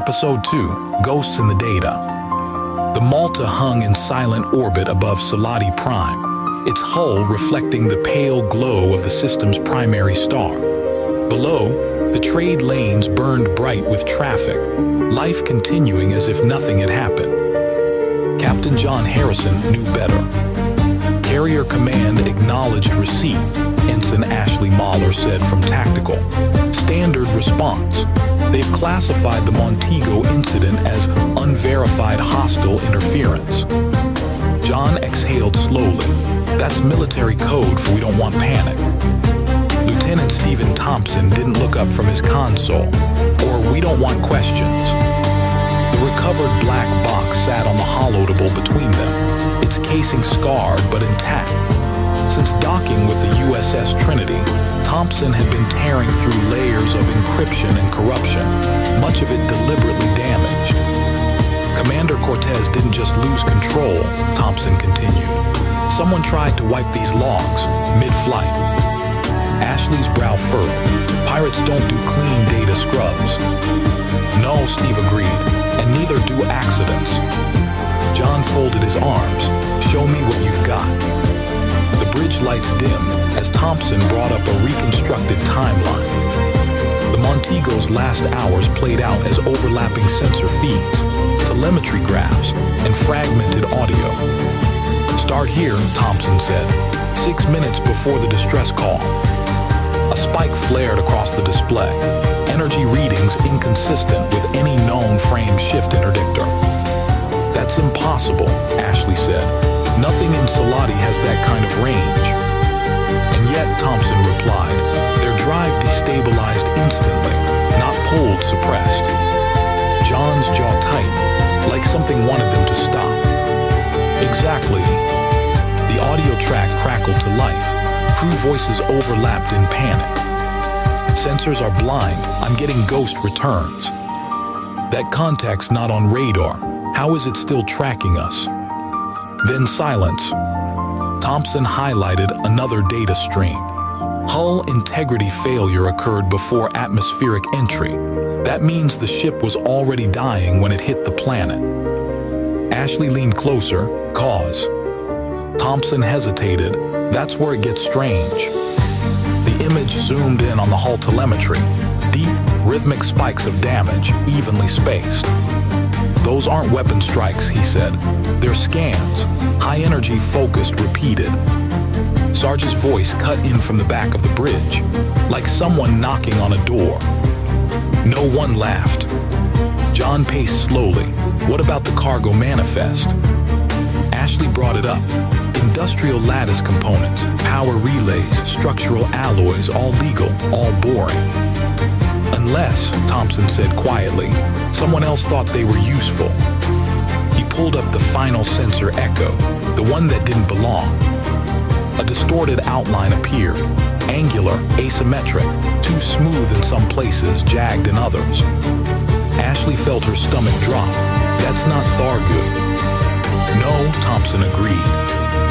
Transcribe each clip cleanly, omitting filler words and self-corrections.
Episode 2, Ghosts in the Data. The Malta hung in silent orbit above Salati Prime, its hull reflecting the pale glow of the system's primary star. Below, the trade lanes burned bright with traffic, life continuing as if nothing had happened. Captain John Harrison knew better. Carrier Command acknowledged receipt, Ensign Ashley Mahler said from Tactical. Standard response. They've classified the Montego incident as unverified hostile interference. John exhaled slowly. That's military code for we don't want panic. Lieutenant Stephen Thompson didn't look up from his console, or we don't want questions. The recovered black box sat on the hollow-able between them, its casing scarred but intact. Since docking with the USS Trinity, Thompson had been tearing through layers of encryption and corruption, much of it deliberately damaged. Commander Cortez didn't just lose control, Thompson continued. Someone tried to wipe these logs, mid-flight. Ashley's brow furrowed. Pirates don't do clean data scrubs. No, Steve agreed, and neither do accidents. John folded his arms. Show me what you've got. The bridge lights dimmed as Thompson brought up a reconstructed timeline. The Montego's last hours played out as overlapping sensor feeds, telemetry graphs, and fragmented audio. Start here, Thompson said, 6 minutes before the distress call. A spike flared across the display, energy readings inconsistent with any known frame shift interdictor. That's impossible, Ashley said. Nothing in Salati has that kind of range. And yet, Thompson replied, their drive destabilized instantly, not pulled suppressed. John's jaw tightened, like something wanted them to stop. Exactly. The audio track crackled to life. Crew voices overlapped in panic. Sensors are blind. I'm getting ghost returns. That contact's not on radar. How is it still tracking us? Then silence. Thompson highlighted another data stream. Hull integrity failure occurred before atmospheric entry. That means the ship was already dying when it hit the planet. Ashley leaned closer. Cause. Thompson hesitated. That's where it gets strange. The image zoomed in on the hull telemetry. Deep, rhythmic spikes of damage, evenly spaced. Those aren't weapon strikes, he said. They're scans, high-energy focused repeated. Sarge's voice cut in from the back of the bridge, like someone knocking on a door. No one laughed. John paced slowly. What about the cargo manifest? Ashley brought it up. Industrial lattice components, power relays, structural alloys, all legal, all boring. Unless, Thompson said quietly, someone else thought they were useful. He pulled up the final sensor echo, the one that didn't belong. A distorted outline appeared, angular, asymmetric, too smooth in some places, jagged in others. Ashley felt her stomach drop. That's not Thargoid. No, Thompson agreed.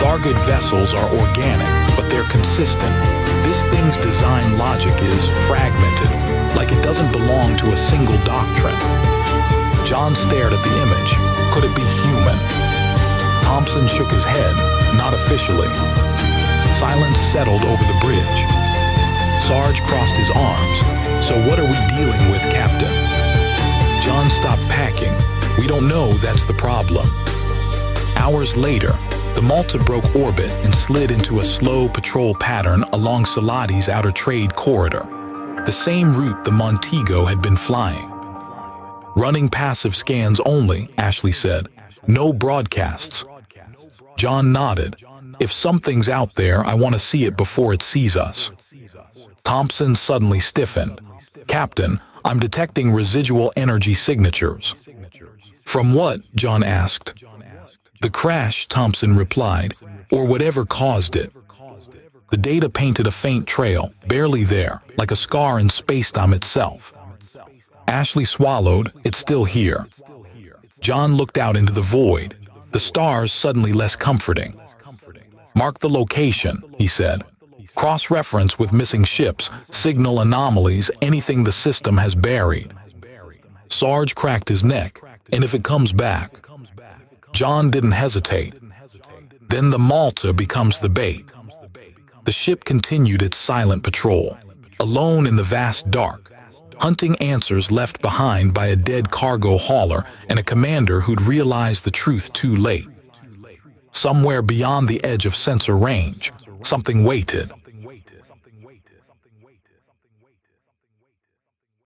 Thargoid vessels are organic, but they're consistent. This thing's design logic is fragmented, like it doesn't belong to a single doctrine. John stared at the image. Could it be human? Thompson shook his head, not officially. Silence settled over the bridge. Sarge crossed his arms. So what are we dealing with, Captain? John stopped packing. We don't know, that's the problem. Hours later, the Malta broke orbit and slid into a slow patrol pattern along Salati's outer trade corridor, the same route the Montego had been flying. Running passive scans only, Ashley said. No broadcasts. John nodded. If something's out there, I want to see it before it sees us. Thompson suddenly stiffened. Captain, I'm detecting residual energy signatures. From what? John asked. The crash, Thompson replied, or whatever caused it. The data painted a faint trail, barely there, like a scar in spacetime itself. Ashley swallowed. It's still here. John looked out into the void, the stars suddenly less comforting. Mark the location, he said. Cross-reference with missing ships, signal anomalies, anything the system has buried. Sarge cracked his neck, and if it comes back. John didn't hesitate. Then the Malta becomes the bait. The ship continued its silent patrol, alone in the vast dark, hunting answers left behind by a dead cargo hauler and a commander who'd realized the truth too late. Somewhere beyond the edge of sensor range, something waited.